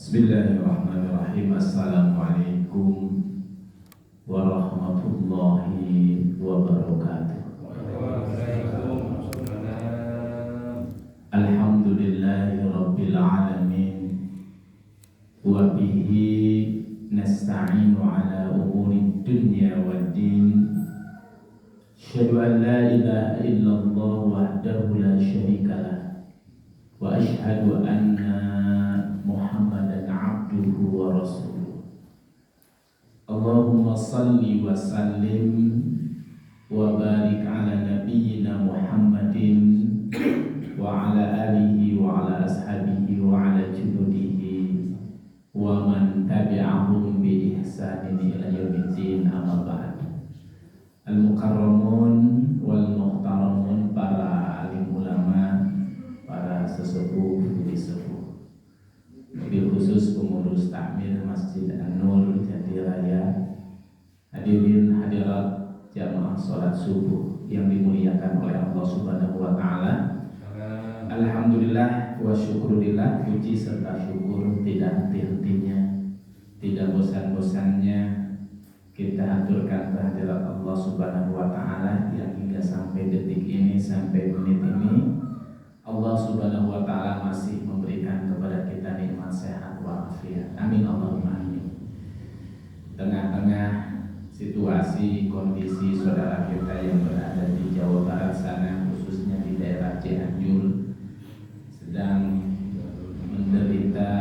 Bismillahirrahmanirrahim. Assalamualaikum warahmatullahi wabarakatuh. Alhamdulillahi rabbil alamin. Wa bihi nasta'inu ala umuri dunya waddin. Asyhadu an la ilaha illallah wahdahu la syarika lah. Wa asyhadu anna Muhammadan abduhu wa rasuluh. Allahumma salli wa sallim wa barik ala nabiyyina Muhammadin wa ala alihi wa ala ashabihi wa ala junudihi wa man tabi'ahum bi ihsanin ila yaumiddin, amma ba'd. Al-mukarramun wal muhtaramun, para alim ulama, para sesepuh, jadi sepuh, mobil khusus pengurus takmir Masjid An-Nur Jatiraya, hadirin hadirat jamaah sholat subuh yang dimuliakan oleh Allah Subhanahu wa Ta'ala. Alhamdulillah wa syukurillah, puji serta syukur tidak henti-hentinya, tidak bosan-bosannya kita aturkan kehadirat Allah Subhanahu wa Ta'ala yang hingga sampai detik ini, sampai menit ini Allah Subhanahu wa Ta'ala masih memberikan kepada kita nikmat sehat walafiat. Amin Allahumma amin. Tengah-tengah situasi kondisi saudara kita yang berada di Jawa Barat sana, khususnya di daerah Cianjur, sedang menderita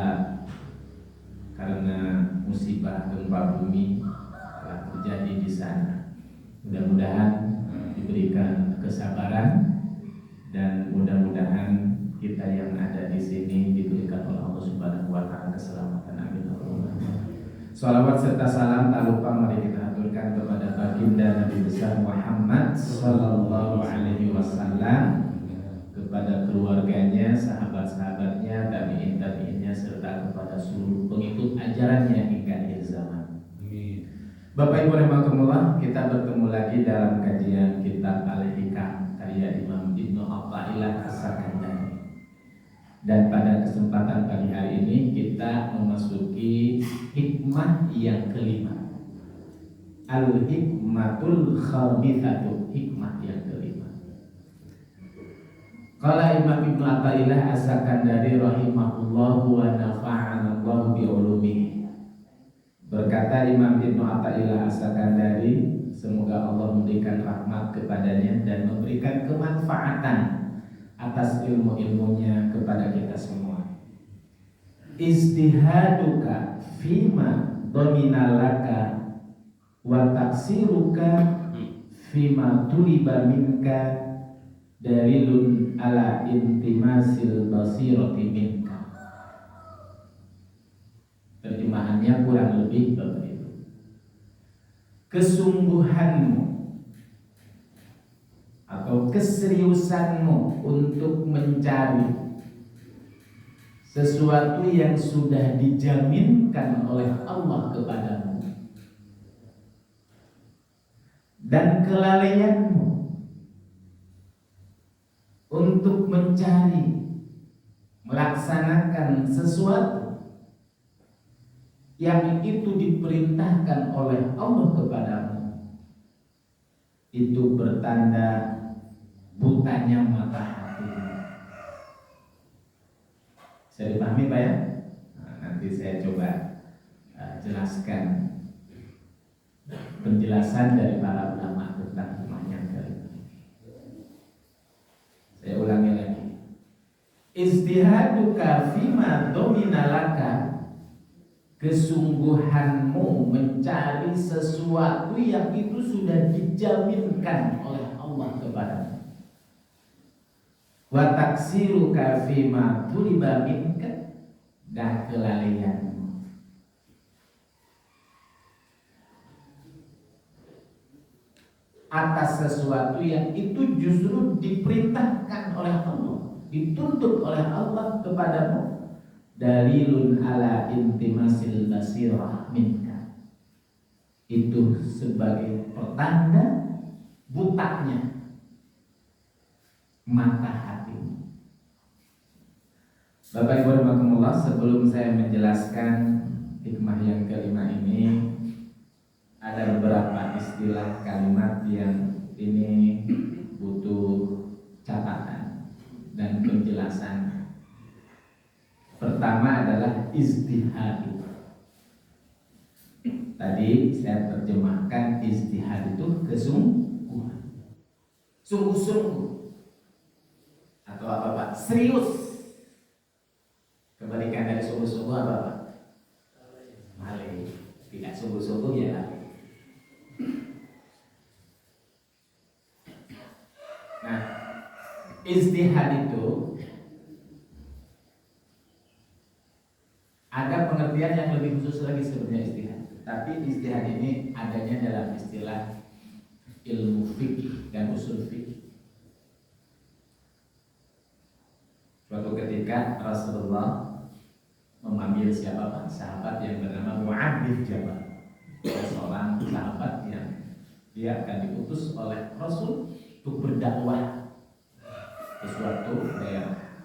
karena musibah gempa bumi telah terjadi di sana. Mudah-mudahan diberikan kesabaran dan mudah-mudahan kita yang ada di sini diberikan oleh Allah Subhanahu wa Ta'ala keselamatan. Amin Allahumma. Salawat serta salam tak lupa mari kita aturkan kepada baginda Nabi besar Muhammad sallallahu alaihi wasallam, kepada keluarganya, sahabat-sahabatnya, tabi'in-tabi'innya, serta kepada seluruh pengikut ajarannya hingga akhir zaman. Bapak Ibu rahimakumullah, kita bertemu lagi dalam kajian kitab Al-Hikam karya Imam Ibnu Athaillah As-Sakandari. Dan pada kesempatan pagi hari ini kita memasuki hikmah yang kelima. Al-hikmatul khamisatu, hikmah yang kelima. Qala Imam Ibnu Athaillah As-Sakandari rahimahullahu wa nafa'ana Allahu bi ulumihi. Berkata Imam Ibnu Athaillah As-Sakandari, semoga Allah memberikan rahmat kepadanya dan memberikan kemanfaatan atas ilmu-ilmunya kepada kita semua. Ijtihaduka fima dominalaka wa taksiruka fima tuliba minka dalilun ala intimasil basirati minka. Terjemahannya kurang lebih begitu. Kesungguhanmu atau keseriusanmu untuk mencari sesuatu yang sudah dijaminkan oleh Allah kepadamu, dan kelalaianmu untuk mencari, melaksanakan sesuatu yang itu diperintahkan oleh Allah kepadamu, itu bertanda butanya mata hati. Bisa dipahami Pak ya? Nah, nanti saya coba jelaskan penjelasan dari para ulama tentang hikmah yang kelima. Saya ulangi lagi. Ijtihaduka fima dominalaka, kesungguhanmu mencari sesuatu yang itu sudah dijaminkan oleh Allah kepadamu. Wa taksiruka fima tuliba minka, dan kelalaianmu atas sesuatu yang itu justru diperintahkan oleh Allah, dituntut oleh Allah kepadamu. Dalilun ala intimasil basirah minka, itu sebagai pertanda butanya mata hatimu. Bapak Ibu rahimakumullah, sebelum saya menjelaskan hikmah yang kelima ini, ada beberapa istilah kalimat yang ini butuh catatan dan penjelasan. Pertama adalah ijtihad. Tadi saya terjemahkan ijtihad itu kesungguhan, sungguh-sungguh, atau apa Pak? Serius. Kebalikan dari sungguh-sungguh apa Pak? Malih. Tidak sungguh-sungguh ya lari. Nah, ijtihad itu ada pengertian yang lebih khusus lagi sebenarnya ijtihad. Tapi ijtihad ini adanya dalam istilah ilmu fikih dan usul fikih. Suatu ketika Rasulullah memanggil siapa Pak? Sahabat yang bernama Mu'adz bin Jabal, seorang sahabat yang dia akan diutus oleh Rasul untuk berdakwah ke suatu daerah,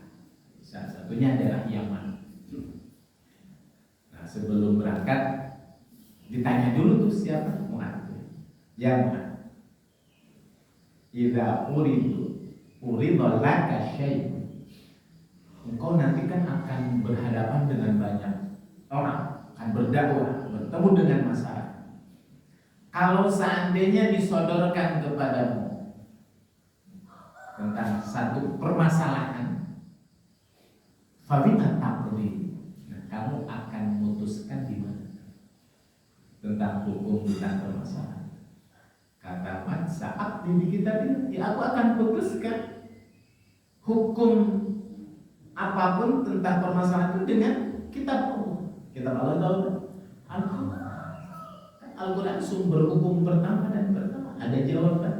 salah satunya daerah Yaman. Nah, sebelum berangkat ditanya dulu tuh siapa? Mu'adz. Ya Mu'adz, idza urida laka syai', engkau nanti kan akan berhadapan dengan banyak orang, akan berdakwah, bertemu dengan masyarakat. Kalau seandainya disodorkan kepadamu tentang satu permasalahan, fabima taqdi, nah, kamu akan memutuskan di mana tentang hukum, tentang permasalahan. Kata man saat ini kita bilang, ya aku akan putuskan hukum apapun tentang permasalahan itu dengan kitab Allah. Kitab Allah tahu Al-Quran. Al-Quran sumber hukum pertama dan pertama. Ada jawaban.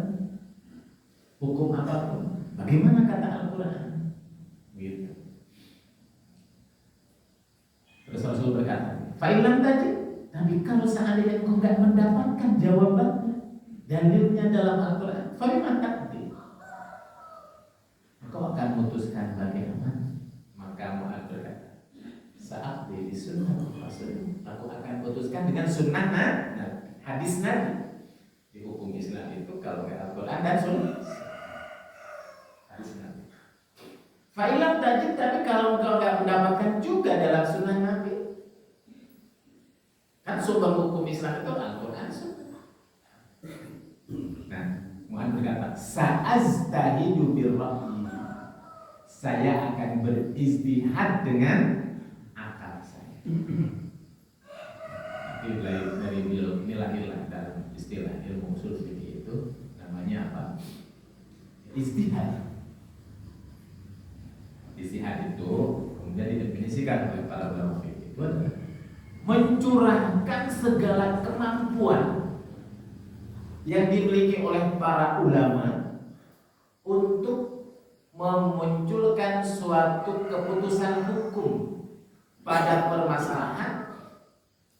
Hukum apapun. Bagaimana kata Al-Quran? Gitu. Terus Rasul berkata, fa'ilam tajid. Tapi kalau seandainya engkau enggak mendapatkan jawabannya, dalilnya dalam Al-Quran, fa'ilam tajid, engkau akan memutuskan bagaimana. Kamu akan berkata, saat di sunnah Rasul, aku akan putuskan dengan sunnah hadis Nabi. Di hukum Islam itu kalau nggak Al-Quran dan sunnah hadis Nabi. Fa'ilam tajid, tapi kalau engkau nggak mendapatkan juga dalam sunnah Nabi, kan sumber hukum Islam itu Al-Quran sunnah. Nah, Muhammad berkata, sa'aztahidu birrahmi, saya akan berijtihad dengan akal saya. Dari beliau ini lahirlah dalam istilah ilmu usul fikih itu namanya apa? Ijtihad. Ijtihad itu kemudian didefinisikan oleh para ulama fikih itu adalah mencurahkan segala kemampuan yang dimiliki oleh para ulama untuk memunculkan suatu keputusan hukum pada permasalahan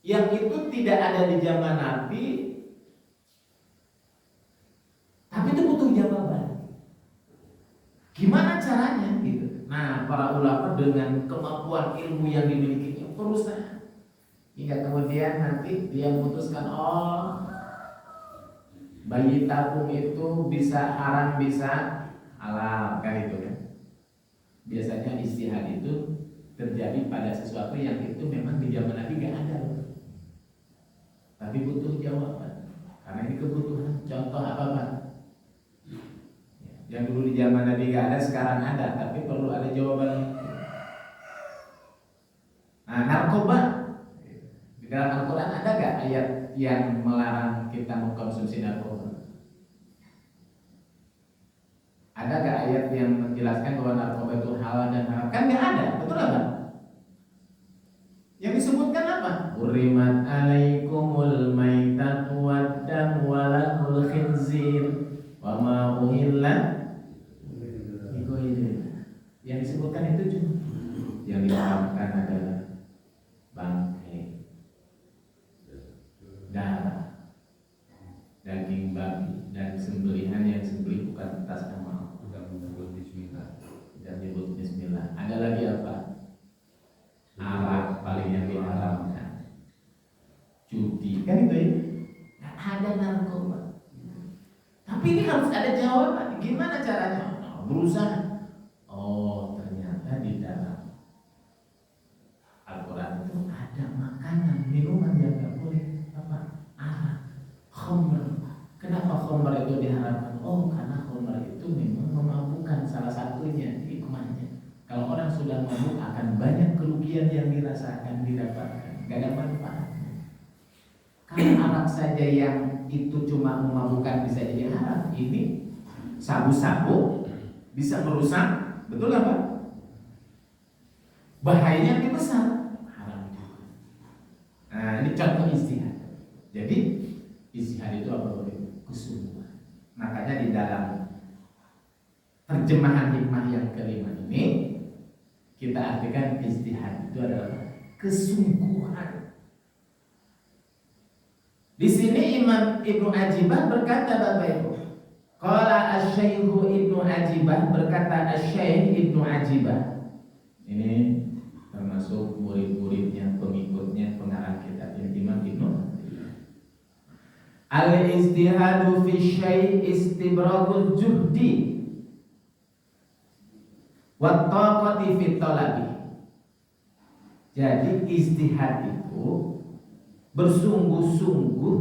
yang itu tidak ada di zaman Nabi, tapi itu butuh jawaban. Gimana caranya? Gitu. Nah, para ulama dengan kemampuan ilmu yang dimilikinya berusaha hingga kemudian nanti dia memutuskan, oh, bayi tabung itu bisa haram bisa halal, kan itu kan. Biasanya ijtihad itu terjadi pada sesuatu yang itu memang di zaman Nabi gak ada, tapi butuh jawaban. Karena ini kebutuhan. Contoh apa Pak? Yang dulu di zaman Nabi gak ada, sekarang ada, tapi perlu ada jawaban. Nah, narkoba, di dalam Al-Quran ada gak ayat yang melarang kita mengkonsumsi narkoba? Ada gak ayat yang menjelaskan bahwa narkoba itu halal dan haram? Kan gak ada, betul apa? Yang disebutkan apa? Hurrimat alaikumul maitatu waddam walahul khinzir wa ma uhilla. Yang disebutkan itu cuma yang diharamkan adalah bangkai, darah, daging babi, dan sembelihan yang sembelih bukan atas nama Allah dan menyebut bismillah. Ada lagi apa? kan itu ya. Nggak ada narkoba. Tapi ini harus ada jawaban. Gimana caranya? Berusaha. Oh, ternyata di dalam Al-Quran itu ada makanan, minuman yang nggak boleh apa? Khamr. Kenapa khamr itu diharamkan? Oh, karena khamr itu memang memabukkan, salah satunya hikmahnya. Kalau orang sudah mabuk akan banyak kerugian yang dirasakan, didapatkan, nggak ada manfaatnya. Kalau arak saja yang itu cuma memabukkan bisa jadi haram, ini sabu-sabu bisa merusak, betul nggak Pak? Bahayanya lebih besar, haram juga. Nah, ini contoh ijtihad. Jadi ijtihad itu apa? Kesungguhan. Makanya di dalam terjemahan hikmah yang kelima ini kita artikan ijtihad itu adalah kesungguhan. Di sini Imam Ibnu Ajibah berkata, Bapak Ibu, qala asy-syaikhu Ibnu Ajibah, berkata asy-syaikh Ibnu Ajibah. Ini termasuk murid-muridnya, pengikutnya, pengarang kitabnya Imam Ibnu Ajibah. Al-ijtihadu fi syai' istibragul juhdi wa taqati fi talabi. Jadi ijtihad itu bersungguh-sungguh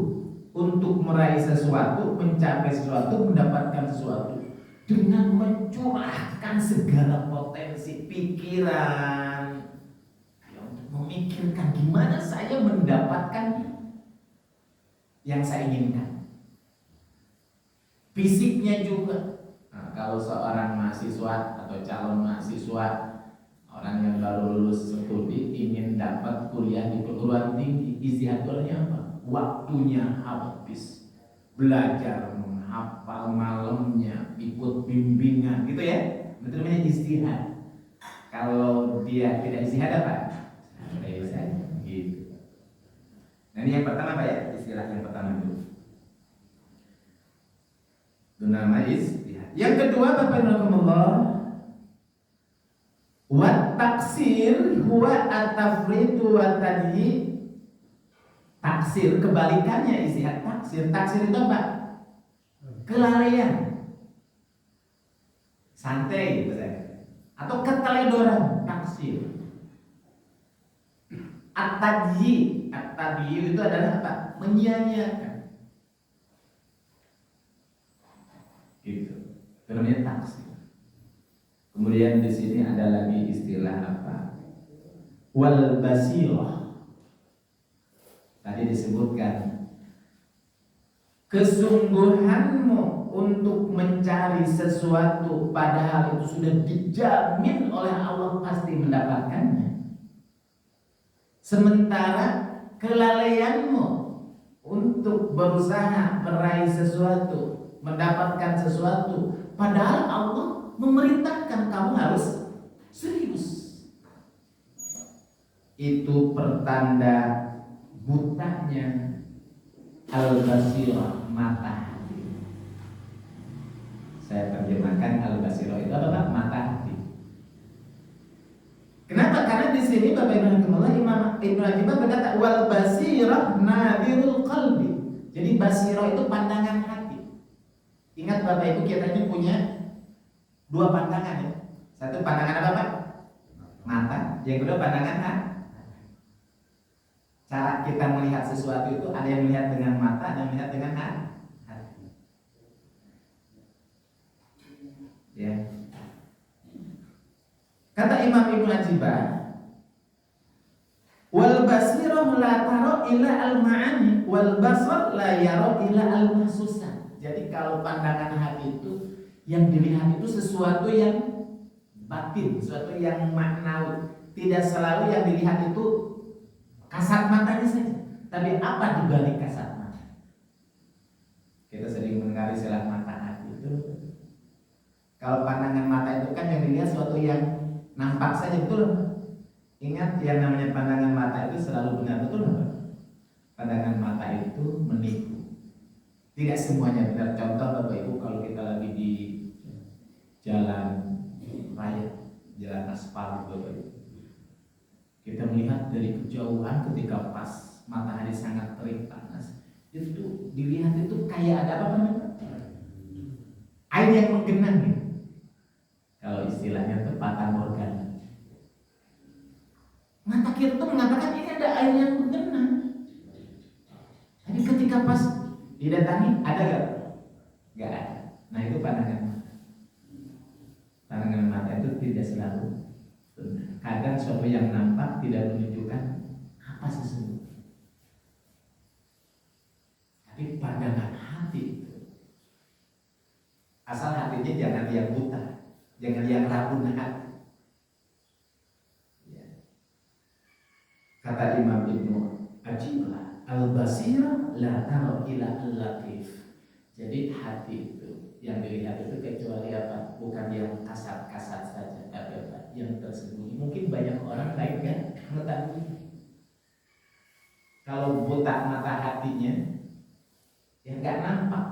untuk meraih sesuatu, mencapai sesuatu, mendapatkan sesuatu dengan mencurahkan segala potensi pikiran, untuk memikirkan gimana saya mendapatkan yang saya inginkan. Fisiknya juga. Nah, kalau seorang mahasiswa atau calon mahasiswa, orang yang baru lulus studi ingin dapat kuliah di perguruan tinggi, ijtihadnya apa? Waktunya habis, belajar, menghafal malamnya, ikut bimbingan, gitu ya. Itu namanya ijtihad. Kalau dia tidak ijtihad apa? Santai saja, gitu. Nah, ini yang pertama Pak ya, istilah yang pertama dulu. Itu nama ijtihad. Yang kedua Bapak Rahimahullah, wa taksir huwa at-tafritu wa tadyi. Taksir kebalikannya ijtihad. Taksir itu apa? Kelalaian, santai gitu saya, atau keteledoran. Taksir. At-tadyi itu adalah apa? Menyia-nyiakan. Gitu. Itu namanya taksir. Kemudian di sini ada lagi istilah apa? Wal basirah. Tadi disebutkan kesungguhanmu untuk mencari sesuatu padahal itu sudah dijamin oleh Allah pasti mendapatkannya. Sementara kelalaianmu untuk berusaha meraih sesuatu, mendapatkan sesuatu padahal Allah memerintahkan kamu harus serius. Itu pertanda butanya al-basirah, mata hati. Saya terjemahkan al-basirah itu apa Pak? Mata hati. Kenapa? Karena di sini Bapak Ibu Rahimahullah, Imam Ibnu Ajibah berkata wal basirah nadirul qalbi. Jadi basirah itu pandangan hati. Ingat Bapak Ibu, kita ini punya dua pandangan ya. Satu pandangan apa Pak? Mata. Yang kedua pandangan hati. Cara kita melihat sesuatu itu ada yang melihat dengan mata, ada yang melihat dengan hati. Ya. Kata Imam Ibnu Ajibah, wal basirah la tara ila al-ma'ani wal basar la yara ila al-mahsusat. Jadi kalau pandangan hati itu yang dilihat itu sesuatu yang batin, sesuatu yang maknawi. Tidak selalu yang dilihat itu kasat matanya saja, tapi apa di balik kasat mata? Kita sering mendengar istilah mata hati itu. Kalau pandangan mata itu kan yang dilihat sesuatu yang nampak saja, betul? Ingat yang namanya pandangan mata itu selalu benar, betul nggak? Pandangan mata itu menipu. Tidak semuanya benar. Contoh Bapak Ibu, kalau kita lagi di jalan raya, jalan aspal Bapak Ibu, kita melihat dari kejauhan ketika pas matahari sangat terik panas, itu dilihat itu kayak ada apa namanya? Air yang menggenang ya. Kalau istilahnya itu fata morgana. Mata kita tuh mengatakan ini ada air yang menggenang. Tapi ketika pas didatangi ada gak? Gak ada. Nah itu pandangan mata. Pandangan mata itu tidak selalu benar. Kadang sesuatu yang nampak tidak menunjukkan apa sesungguhnya. Tapi pandangan hati itu, asal hatinya jangan yang buta, jangan yang rabun hati. Ya. Kata Imam Ibnu Ajiblah, al-basira la taro ila al-latif. Jadi hati itu yang dilihat itu kecuali apa? Bukan yang kasat-kasat saja, tapi apa? Yang tersembunyi. Mungkin banyak orang lain kan mengetahui. Kalau buta mata hatinya, ya nggak nampak.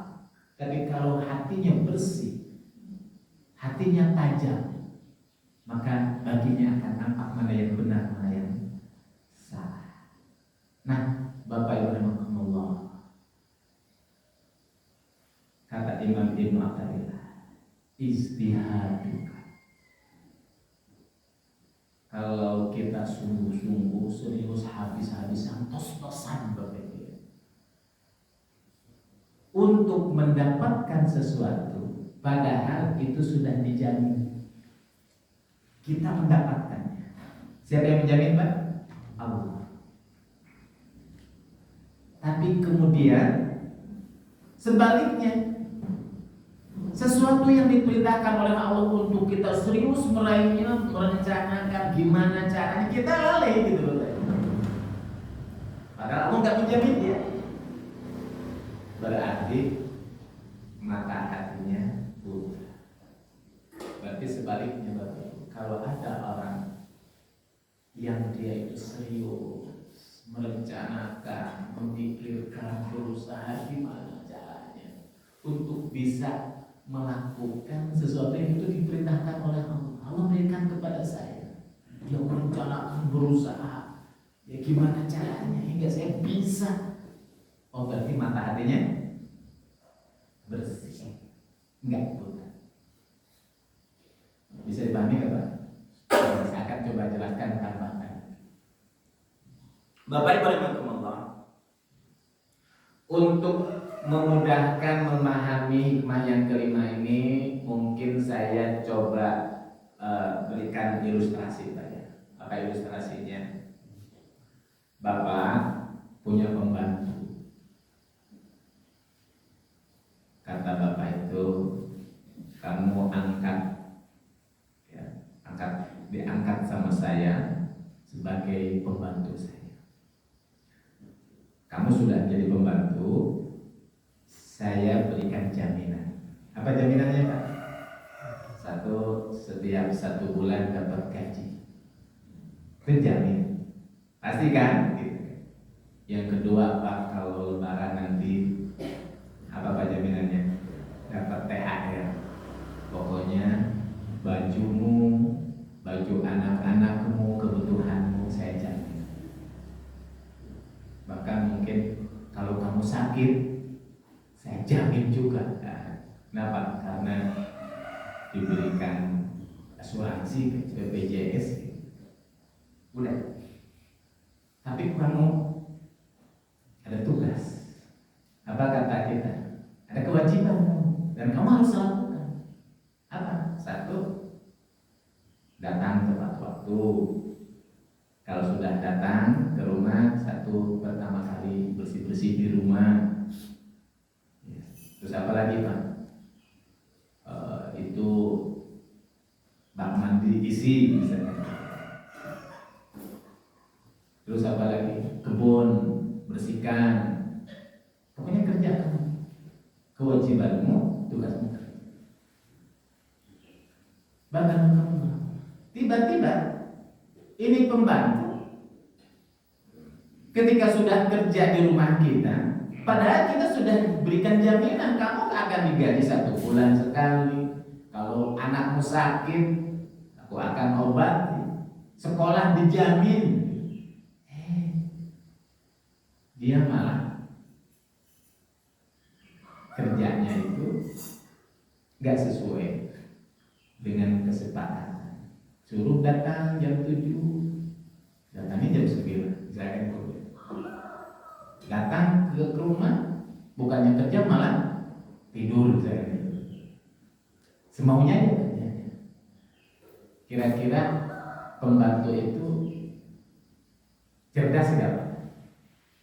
Tapi kalau hatinya bersih, hatinya tajam, maka baginya akan nampak mana yang benar, mana yang salah. Nah, Bapak Ibu rahimakumullah, kata Imam Ibnu Athaillah, ijtihaduka. Kalau kita sungguh-sungguh serius habis-habisan tos-tosan Bapak Ibu untuk mendapatkan sesuatu, padahal itu sudah dijamin kita mendapatkannya. Siapa yang menjamin, Pak? Allah. Tapi kemudian sebaliknya, sesuatu yang diperintahkan oleh Allah untuk kita serius meraihnya, merencanakan gimana caranya, kita lalai gitu loh. Padahal Allah nggak menjamin ya. Berarti mata hatinya buta. Berarti sebaliknya Bapak, kalau ada orang yang dia itu serius merencanakan, memikirkan, berusaha gimana caranya untuk bisa melakukan sesuatu yang itu diperintahkan oleh Allah. Allah berikan kepada saya, dia merencanakan, berusaha, ya gimana caranya hingga saya bisa. Oh berarti mata hatinya bersih, enggak buta. Bisa dipahami nggak Pak? Saya akan coba jelaskan tambahkan. Bapak Ibu rahimakumullah, untuk memudahkan memahami hikmah yang kelima ini, mungkin saya coba berikan ilustrasi Pak ya. Apa ilustrasinya? Bapak punya pembantu. Kata Bapak itu, kamu angkat, ya, diangkat sama saya sebagai pembantu saya. Kamu sudah jadi pembantu, saya berikan jaminan. Apa jaminannya Pak? Setiap 1 bulan dapat gaji. Itu jamin. Pasti kan? Gitu. Yang kedua Pak, kalau lebaran nanti apa Pak jaminannya? Dapat THR. Pokoknya bajumu, baju anak-anakmu, kebutuhanmu saya jamin. Bahkan mungkin kalau kamu sakit, saya jamin juga. Kenapa? Karena diberikan asuransi BPJS. Udah. Tapi kamu ada tugas. Apa kata kita? Ada kewajiban dan kamu harus lakukan. Apa? 1, datang tepat waktu. Kalau sudah datang ke rumah, 1 pertama kali bersih-bersih di rumah. Terus apa lagi Pak? Itu bak mandi isi misalnya. Terus apa lagi? Kebun bersihkan. Pokoknya kerjakan kewajibanmu, tugasmu. Bahkan kamu tiba-tiba ini pembantu ketika sudah kerja di rumah kita, padahal kita sudah berikan jaminan kamu akan digaji 1 bulan sekali. Kalau anakmu sakit, aku akan obati. Sekolah dijamin. nggak sesuai dengan kesepakatan. Suruh datang jam 7, datangnya jam 9, misalkan gitu. Datang ke rumah, bukannya kerja malah tidur, misalkan gitu. Semaunya aja kerjanya. Kira-kira pembantu itu cerdas nggak Pak?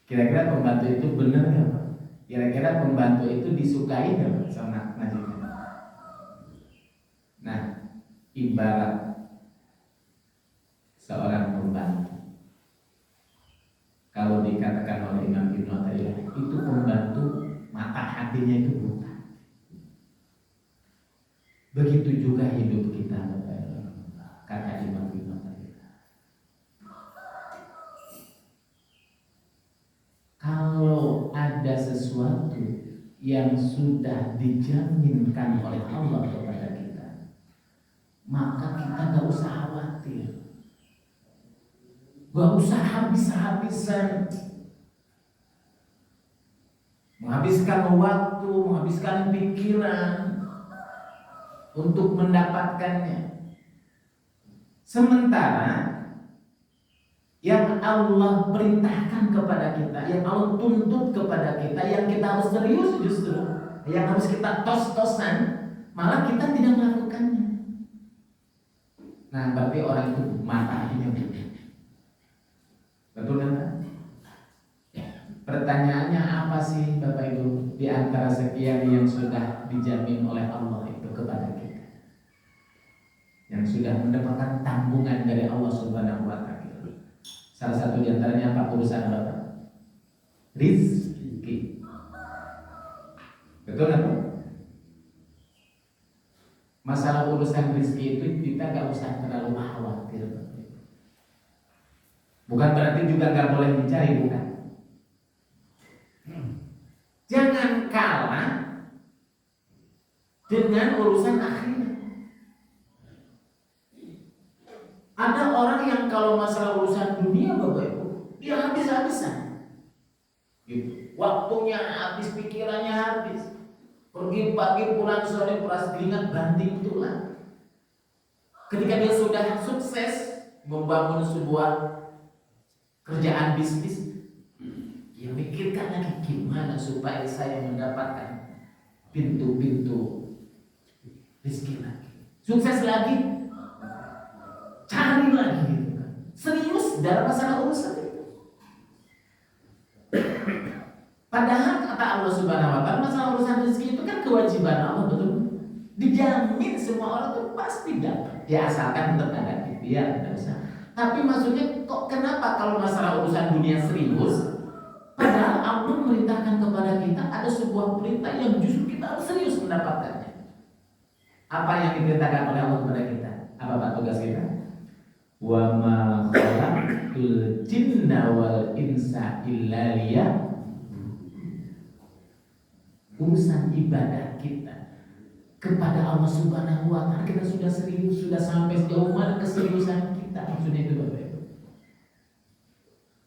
Kira-kira pembantu itu benar nggak Pak? Kira-kira pembantu itu disukai nggak Pak sama majikan? Nah, ibarat seorang pembantu, kalau dikatakan oleh Imam Ibnu Athaillah, itu pembantu mata hatinya itu buta. Begitu juga hidup kita, kata Imam Ibnu Athaillah. Kalau ada sesuatu yang sudah dijaminkan oleh Allah kepada kita, maka kita gak usah khawatir, gak usah habis-habisan menghabiskan waktu, menghabiskan pikiran untuk mendapatkannya. Sementara yang Allah perintahkan kepada kita, yang Allah tuntut kepada kita, yang kita harus serius justru, yang harus kita tos-tosan, malah kita tidak melakukannya. Nah, berarti orang itu mata hatinya buta. Betul kan? Pertanyaannya apa sih Bapak Ibu di antara sekian yang sudah dijamin oleh Allah itu kepada kita, yang sudah mendapatkan tanggungan dari Allah Subhanahu wa Ta'ala? Salah satu di antaranya apa? Urusan Bapak? Rizki. Betul kan? Masalah urusan rizki itu kita gak usah terlalu khawatir. Bukan berarti juga gak boleh mencari, bukan. Jangan kalah dengan urusan akhirat. Ada orang yang kalau masalah urusan dunia Bapak Ibu, dia habis-habisan. Gitu. Waktunya habis, pikirannya habis. Pergi pagi, pulang sore, peras keringat, banting tulang. Ketika dia sudah sukses membangun sebuah kerjaan bisnis, dia mikirkan lagi gimana supaya saya mendapatkan pintu-pintu rezeki lagi. Sukses lagi, cari lagi gitu kan. Serius dalam masalah urusan itu. Padahal kata Allah Subhanahu wa Ta'ala, masalah urusan rezeki itu kan kewajiban Allah, betul? Dijamin semua orang itu pasti dapat. Ya asalkan tetap ada ikhtiar, tidak usah. Tapi maksudnya kok kenapa kalau masalah urusan dunia serius? Padahal Allah merintahkan kepada kita ada sebuah perintah yang justru kita harus serius mendapatkannya. Apa yang diperintahkan oleh Allah kepada kita? Apa Pak tugas kita? Wa ma khalaqtul jinna wal insa illa liya'budun. Urusan ibadah kita kepada Allah Subhanahu wa Ta'ala, kita sudah serius, sudah sampai sejauh mana keseriusan kita, maksudnya itu Bapak Ibu.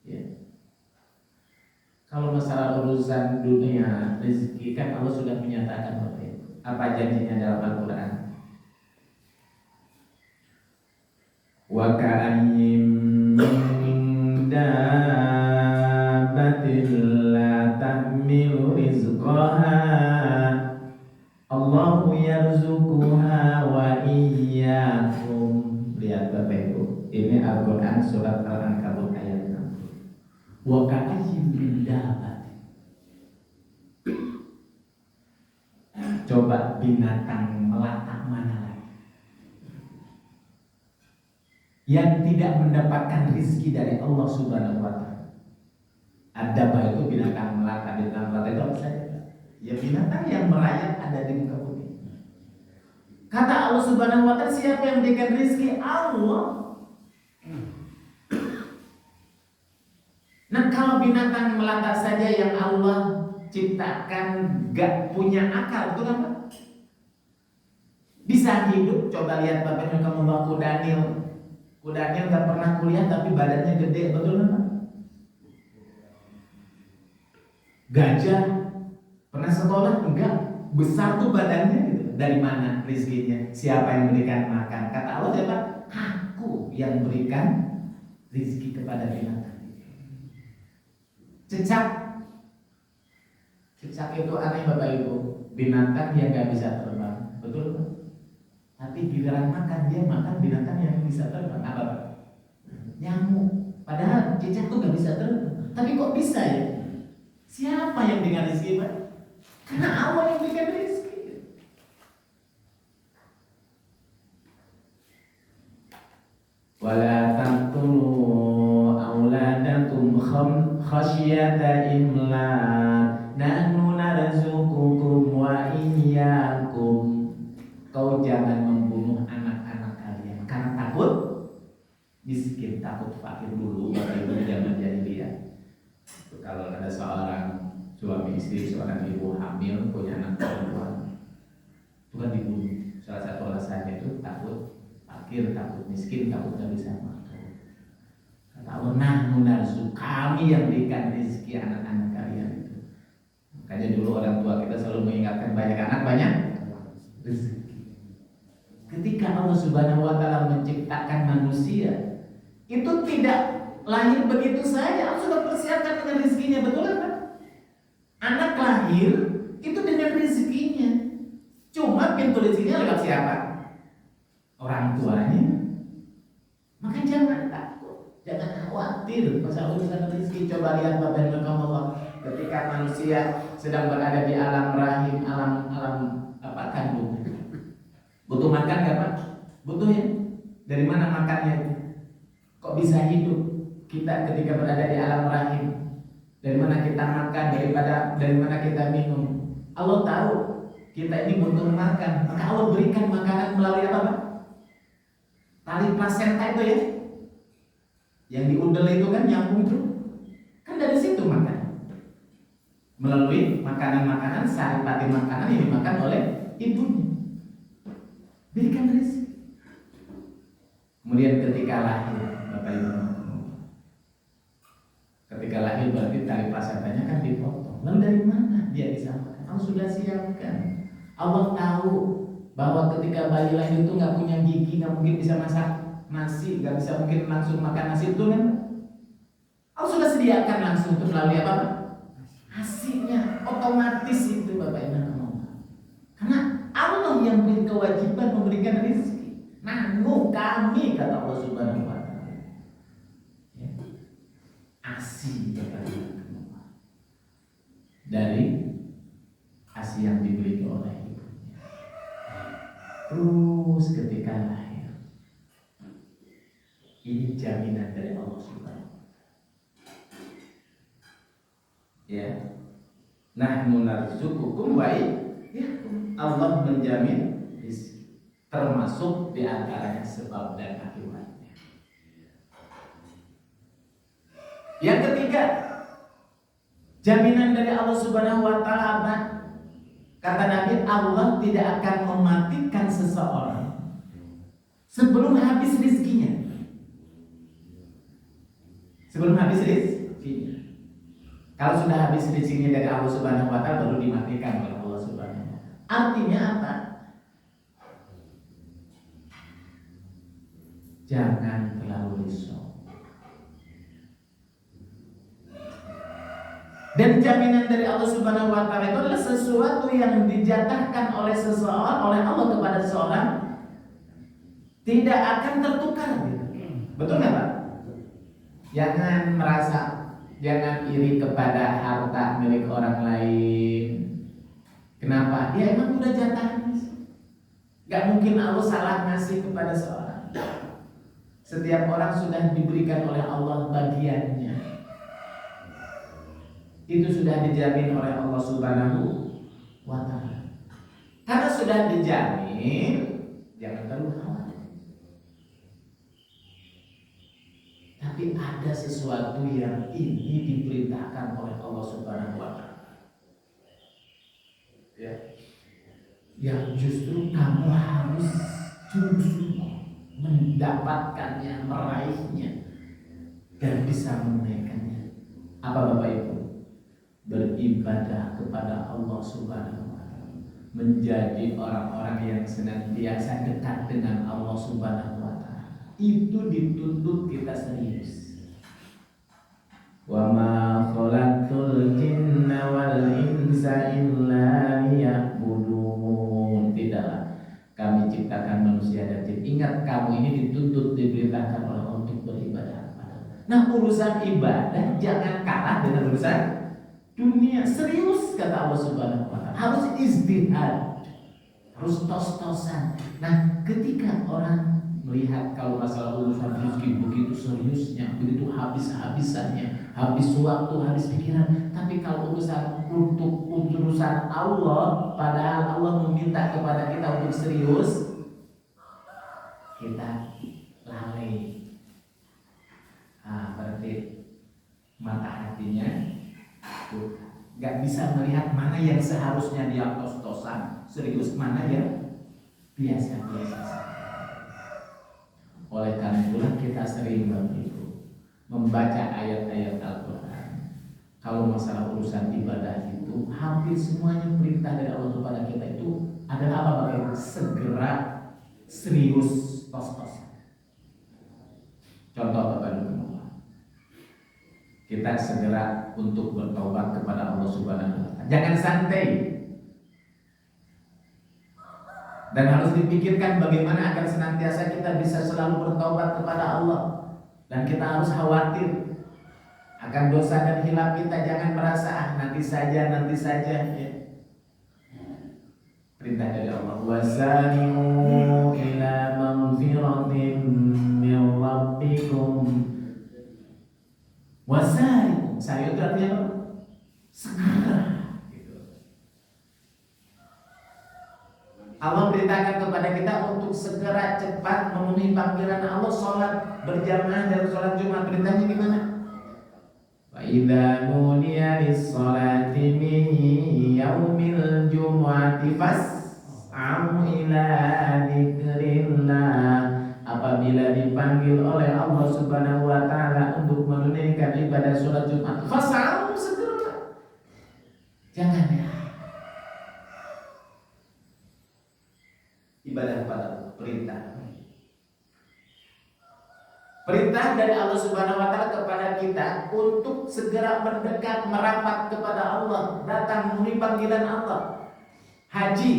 Ya. Kalau masalah urusan dunia rezeki kan Allah sudah menyatakan Bapak Ibu. Apa janjinya dalam Al-Quran? Wa ka'ayyim min dabbatin la tahmilu rizqaha Allahu yarzuquha wa iyyakum. Lihat Bapak Ibu, ini Al-Quran surat Al-Ankabut ayat 6. Wa ka'ayyim min dabbatin. Coba binatang melata mana lagi yang tidak mendapatkan rizki dari Allah Subhanahu wa Ta'ala? Ada bah itu binatang melata. Binatang melata itu apa saja? Ya binatang yang merayap ada di muka bumi. Kata Allah Subhanahu wa Ta'ala, siapa yang memberikan rizki? Allah. Nah, kalau binatang melata saja yang Allah ciptakan gak punya akal, betul apa? Bisa hidup. Coba lihat Bapak Ibu, kamu bawa kudanil. Kudanil gak pernah kuliah tapi badannya gede, betul apa? Gajah pernah sekolah? Enggak, besar tuh badannya gitu. dari mana rezekinya, siapa yang berikan makan. Kata Allah siapa? Aku yang berikan rezeki kepada binatang. Cicak itu aneh Bapak Ibu, binatang yang gak bisa terbang, betul kan? Tapi giliran makan, dia makan binatang yang bisa terbang. Apa Pak? Nyamuk. Padahal cicak tuh gak bisa terbang, tapi kok bisa ya? Siapa yang dengan rezeki Pak? Karena Allah yang berikan rezeki. Wala taqtulu auladakum khasyata imlaq nahnu narzuqukum wa iyyakum. Kau jangan membunuh anak-anak kalian karena takut miskin, takut fakir dulu. Bapak Ibu jangan jadi dia. Kalau ada seorang suami istri, seorang ibu hamil punya anak perempuan, itu kan dibunuh. Salah satu alasannya itu takut fakir, takut miskin, takut nggak bisa makan. Kata Allah, nahnu narzuqukum, kami yang berikan rezeki anak-anak kalian itu. Makanya dulu orang tua kita selalu mengingatkan banyak anak banyak rezeki. Ketika Allah Subhanahu wa Ta'ala menciptakan manusia, itu tidak lahir begitu saja. Allah sudah persiapkan dengan rezekinya, betul kan? Anak lahir itu dengan rezekinya. Cuma pintu rezekinya lewat siapa? Orang tuanya. Maka jangan takut, jangan khawatir masalah urusan rezeki. Coba lihat Bapak Ibu Allah, ketika manusia sedang berada di alam rahim, alam apa kandung, butuh makan nggak Pak? Butuh ya. Dari mana makannya? Kok bisa hidup kita ketika berada di alam rahim? Dari mana kita makan? Dari mana kita minum? Allah tahu kita ini butuh makan, maka Allah berikan makanan melalui apa Pak? Tali plasenta itu ya, yang diudel itu kan nyambung tuh, kan dari situ makan. Melalui makanan-makanan, saripati makanan yang dimakan oleh ibunya. Berikan rezeki. Kemudian ketika lahir, Bapak Ibu, ketika lahir berarti tali plasentanya kan dipotong. Lalu dari mana dia bisa makan? Allah sudah siapkan. Allah tahu bahwa ketika bayi lahir itu nggak punya gigi, nggak mungkin bisa masak nasi, nggak bisa mungkin langsung makan nasi itu kan. Allah sudah sediakan langsung itu melalui apa? Nasinya otomatis itu Bapak Ibu. Karena Allah yang berkewajiban memberikan rezeki. Nahnu, kami, kata Allah Subhanahu wa Ta'ala. Ya. ASI Bapak Ibu. Dari ASI yang diberi oleh ibunya. Terus ketika lahir, ini jaminan dari Allah Subhanahu wa Ta'ala. Ya. Nahnu narzuqukum wa iyyakum. Allah menjamin rezeki, termasuk diantaranya sebab dan akibatnya. Yang ketiga, jaminan dari Allah Subhanahu wa Ta'ala. Kata Nabi, Allah tidak akan mematikan seseorang sebelum habis rezekinya. Sebelum habis rezekinya. Kalau sudah habis rezekinya dari Allah Subhanahu wa Ta'ala baru dimatikan oleh Allah Subhanahu wa Ta'ala. Artinya apa? Jangan terlalu risau. Dan jaminan dari Allah Subhanahu wa Ta'ala itu adalah sesuatu yang dijatahkan oleh seseorang, oleh Allah kepada seseorang, tidak akan tertukar. Betul nggak Pak? Jangan merasa, jangan iri kepada harta milik orang lain. Kenapa? Ya emang udah jatahnya. Gak mungkin Allah salah ngasih kepada seorang. Setiap orang sudah diberikan oleh Allah bagiannya. Itu sudah dijamin oleh Allah Subhanahu wa Ta'ala. Karena sudah dijamin, jangan terlalu khawatir. Tapi ada sesuatu yang ini diperintahkan oleh Allah Subhanahu wa Ta'ala. Ya. Yang justru kamu harus mendapatkannya, meraihnya dan bisa menunaikannya. Apa Bapak Ibu? Beribadah kepada Allah Subhanahu wa Ta'ala, menjadi orang-orang yang senantiasa dekat dengan Allah Subhanahu wa Ta'ala. Itu dituntut kita serius. Wa ma khalaqtul jinna wal insa illa liya'budun. Tidaklah kami ciptakan manusia dan jin. Ingat, kamu ini dituntut, diperintahkan oleh Allah untuk beribadah kepada Allah. Nah, urusan ibadah jangan kalah dengan urusan dunia. Serius kata Allah Subhanahu wa Ta'ala. Harus ijtihad, harus tos-tosan. Nah, ketika orang melihat kalau masalah urusan rezeki begitu seriusnya, begitu habis-habisannya, habis waktu, habis pikiran. Tapi kalau urusan untuk urusan Allah, padahal Allah meminta kepada kita untuk serius, kita lalai. Berarti mata hatinya nggak bisa melihat mana yang seharusnya dia tos-tosan serius, mana yang biasa-biasa saja. Oleh karena itulah kita sering begitu membaca ayat-ayat Al-Quran. Kalau masalah urusan ibadah itu hampir semuanya perintah dari Allah kepada kita itu adalah apa? Bagaimana segera serius tos-tosan. Contoh Bapak Ibu, kita segera untuk bertaubat kepada Allah Subhanahu wa Ta'ala. Jangan santai. Dan harus dipikirkan bagaimana agar senantiasa kita bisa selalu bertaubat kepada Allah. Dan kita harus khawatir akan dosa dan hilaf kita. Jangan merasa nanti saja ya. Perintah dari Allah. Wasari'u ila maghfiratin min rabbikum. Wasari'u. Sari'u itu artinya apa? Segera. Allah beritakan kepada kita untuk segera cepat memenuhi panggilan Allah, sholat berjamaah dan sholat Jumat. Perintahnya gimana? Wa idza nudiya lis-sholati min yaumil jumu'ati fas'au ila dzikrillah. Apabila dipanggil oleh Allah Subhanahu wa Ta'ala untuk menunaikan ibadah sholat Jumat, fas'au, segera. Jangan ya. Ibadah kepada Allah, perintah dari Allah Subhanahu wa Ta'ala kepada kita untuk segera mendekat, merapat kepada Allah, datang memenuhi panggilan Allah. Haji,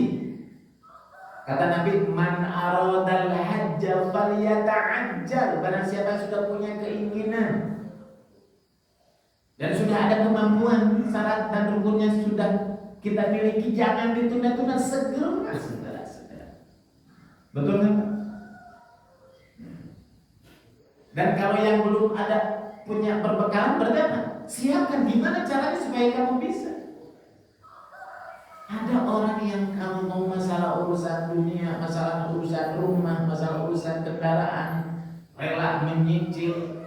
kata Nabi, man aradal hajja falyata'ajjal. Barang siapa yang sudah punya keinginan dan sudah ada kemampuan, syarat dan rukunnya sudah kita miliki, jangan ditunda-tunda, segera. Betul kan? Dan kalau yang belum ada punya perbekalan, berapa? Siapkan gimana caranya supaya kamu bisa. Ada orang yang kalau mau masalah urusan dunia, masalah urusan rumah, masalah urusan kendaraan, rela menyicil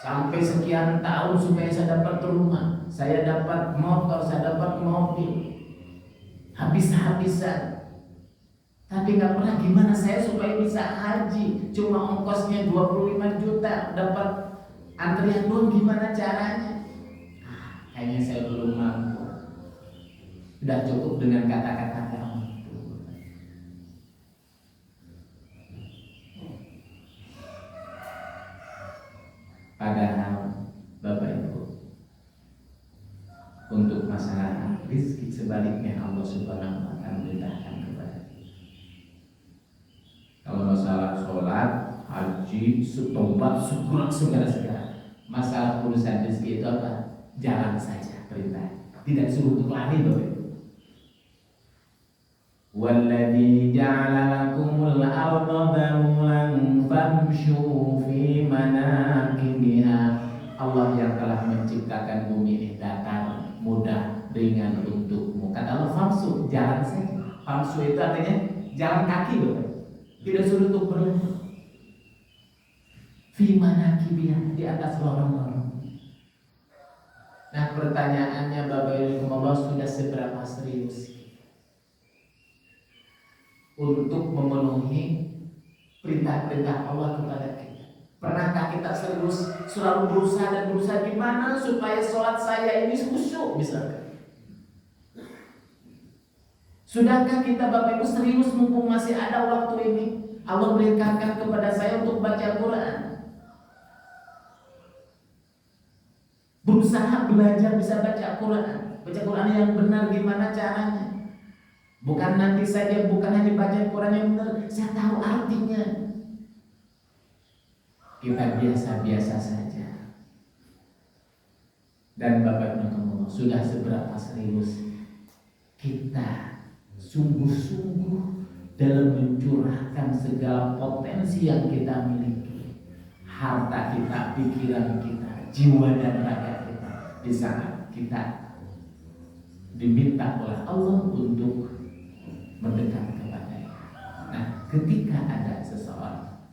sampai sekian tahun supaya saya dapat rumah, saya dapat motor, saya dapat mobil, habis-habisan. Tapi nggak pernah gimana saya supaya bisa haji, cuma ongkosnya 25 juta, dapat antrian doang, gimana caranya? Kayaknya saya belum mampu. Sudah cukup dengan kata-kata kamu. Padahal Bapak Ibu, untuk masalah rezeki sebaliknya Allah Subhanahu wa Ta'ala memberitakan kepada kita. Kalau masalah sholat, haji, tobat, segera. Masalah urusan rezeki itu apa? Jalan saja perintah. Tidak disuruh untuk lari, Bapak Ibu. Walladzi ja'ala lakumul arda dhalulan famshu fi manakibiha. Allah yang telah menciptakan bumi ini datar, mudah, ringan untukmu. Kata Allah, famsu, jalan saja. Famsu itu artinya jalan kaki, Bapak. Tidak suruh untuk berlari. Fi manakibiha, di atas lorong-lorong. Nah, pertanyaannya Bapak Ibu, Allah sudah seberapa serius untuk memenuhi perintah-perintah Allah kepada kita? Pernahkah kita serius selalu berusaha gimana supaya sholat saya ini khusyuk misalkan? Sudahkah kita Bapak Ibu serius mumpung masih ada waktu ini? Allah berikan kepada saya untuk baca Quran. Berusaha belajar bisa baca Quran. Baca Quran yang benar gimana caranya? Bukan nanti saja, bukan hanya baca Quran yang benar, saya tahu artinya. Kita biasa-biasa saja. Dan Bapak Ibu sudah seberapa serius kita sungguh-sungguh dalam mencurahkan segala potensi yang kita miliki, harta kita, pikiran kita, jiwa dan raga kita, di saat kita diminta oleh Allah untuk mendekat kepadanya. Nah, ketika ada seseorang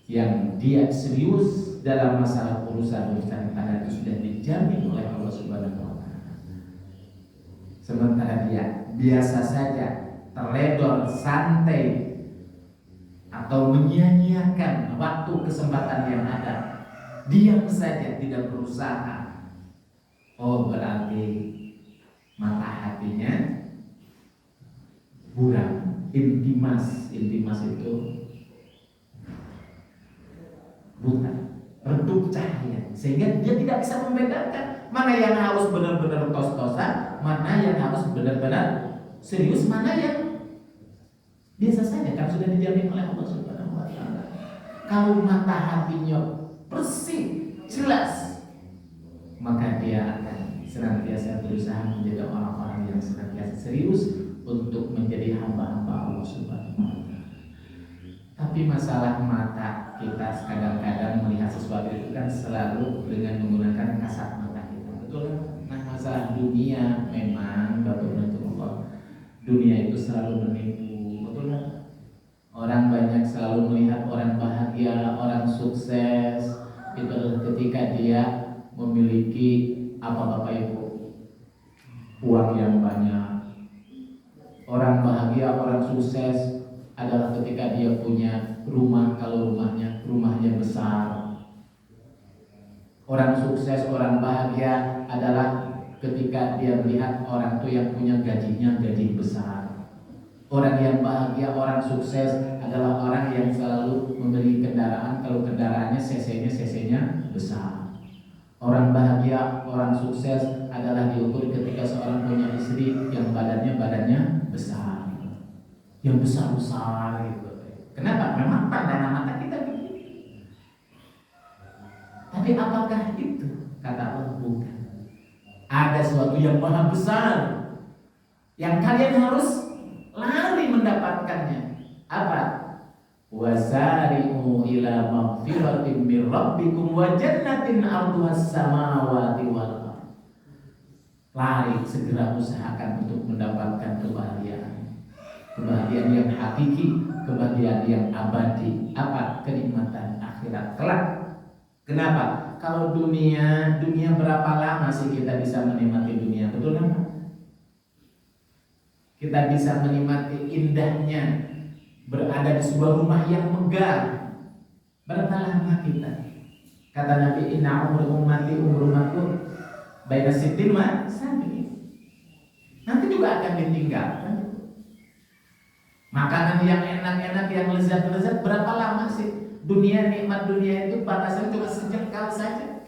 yang dia serius dalam masalah urusan-urusan tanah itu sudah dijamin oleh Allah Subhanahu wa Ta'ala. Sementara dia biasa saja, terledor, santai, atau menyia-nyiakan waktu kesempatan yang ada, diam saja, tidak berusaha, oh berarti mata hatinya buram, intimas itu buta, redup cahaya, sehingga dia tidak bisa membedakan mana yang harus benar-benar tos-tosan, mana yang harus benar-benar serius, mana yang biasa saja, kan sudah dijamin oleh Allah Subhanahu wa Ta'ala. Kalau mata hatinya bersih, jelas, maka dia akan senantiasa berusaha menjadi orang-orang yang senantiasa serius untuk menjadi hamba-hamba Allah Subhanahu wa Ta'ala. Tapi masalah mata kita kadang-kadang melihat sesuatu itu kan selalu dengan menggunakan kasat mata kita, betul kan? Nah, masalah dunia memang Bapak-Bapak, dunia itu selalu menipu, betul kan? Orang banyak selalu melihat orang bahagia, orang sukses itu ketika dia memiliki apa Bapak Ibu, uang yang banyak. Orang bahagia, orang sukses adalah ketika dia punya rumah, kalau rumahnya besar. Orang sukses, orang bahagia adalah ketika dia melihat orang itu yang punya gajinya gaji besar. Orang yang bahagia, orang sukses adalah orang yang selalu membeli kendaraan, kalau kendaraannya cc-nya besar. Orang bahagia, orang sukses adalah diukur ketika seorang punya istri yang badannya besar, yang besar-besar gitu. Kenapa? Memang pandangan mata kita begitu. Tapi apakah itu? Kata Allah, bukan. Ada sesuatu yang maha besar yang kalian harus lari mendapatkannya. Apa? Wasari'u ila maghfiratin min rabbikum wa jannatin 'arduhas samawati wal ardh. Lari, segera usahakan untuk mendapatkan kebahagiaan. Kebahagiaan yang hakiki, kebahagiaan yang abadi. Apa? Kenikmatan akhirat kelak. Kenapa? Kalau dunia berapa lama sih kita bisa menikmati dunia? Betul kan? Kita bisa menikmati indahnya berada di sebuah rumah yang megah. Berapa lama kita? Kata Nabi, inna umatku baina sittin wa sab'in. Nanti juga akan ditinggalkan. Makanan yang enak-enak, yang lezat-lezat, berapa lama sih? Nikmat dunia itu batasannya cuma sejengkal saja.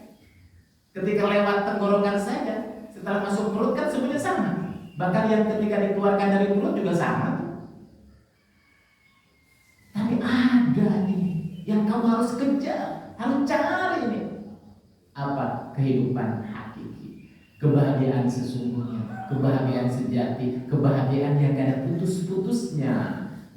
Ketika lewat tenggorokan saja, setelah masuk mulut kan semuanya sama. Bahkan yang ketika dikeluarkan dari mulut juga sama. Tapi ada nih yang kamu harus kejar, harus cari nih. Apa? Kehidupan hakiki, kebahagiaan sesungguhnya, kebahagiaan sejati, kebahagiaan yang gak ada putus-putusnya,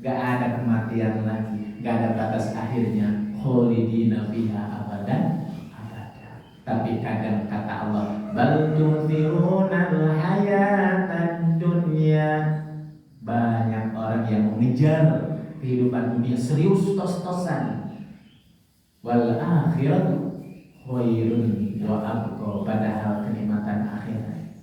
gak ada kematian lagi, gak ada batas akhirnya. Kholidina fiha abadan abada. Tapi kadang kata Allah, bal tu'thirunal hayatad dunya. Banyak orang yang mengejar kehidupan dunia serius tos-tosan. Wal akhiratu khairun wa abqa. Padahal kenikmatan akhirat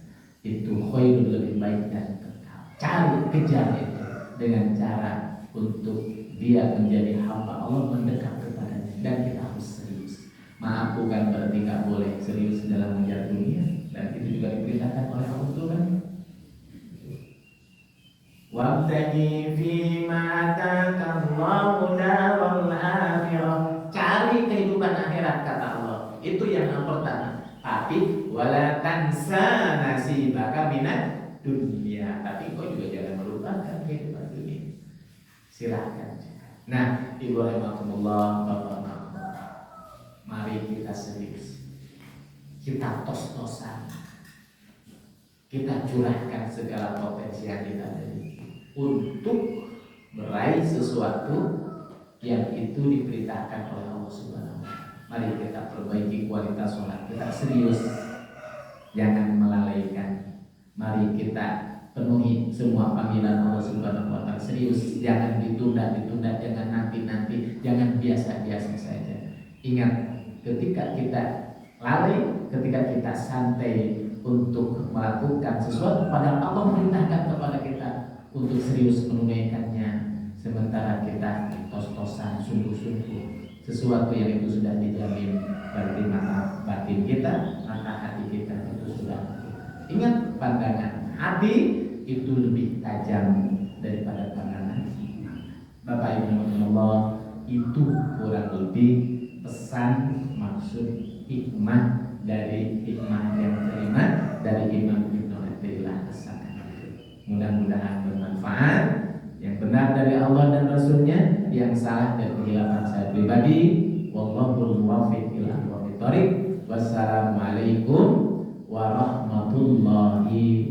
itu khairun, lebih baik dan kekal. Cari, kejar itu dengan cara untuk dia menjadi hamba Allah, mendekat kepadanya. Dan kita harus serius. Maaf, bukan berarti gak boleh serius dalam mengejar dunia. Dan itu juga diperintahkan oleh Allah, kan? Wabtaghi fima atakallahu daral akhirah. Cari kehidupan akhirat kata Allah. Itu yang pertama. Tapi wala tansa nasibaka minad dunia. Tapi kau juga jangan melupakan kehidupan dunia. Silahkan. Nah, ibu rahimakumullah, bapak-bapak, mari kita serius. Kita tos-tosan. Kita curahkan segala potensi yang kita ada untuk meraih sesuatu yang itu diperintahkan oleh Allah Subhanahu wa Ta'ala. Mari kita perbaiki kualitas sholat kita, serius, jangan melalaikan. Mari kita penuhi semua panggilan Allah Subhanahu wa Ta'ala, serius, jangan ditunda, jangan nanti, jangan biasa-biasa saja. Ingat, ketika kita lalai, ketika kita santai untuk melakukan sesuatu padahal Allah merintahkan kepada kita untuk serius menunaikannya, sementara kita tos-tosan, sungguh-sungguh sesuatu yang itu sudah dijamin, berarti mata batin kita, mata hati kita itu sudah. Ingat, pandangan hati itu lebih tajam daripada pandangan Bapak Ibu Allah. Itu kurang lebih pesan, maksud, hikmah dari hikmah yang terima dari Imam Ibnu Athaillah As-Sakandari. Mudah-mudahan bermanfaat, yang benar dari Allah dan Rasulnya, yang salah dari kehilapan saya pribadi. Wallahul muwaffiq ila aqwamit thoriq. Wassalamualaikum warahmatullahi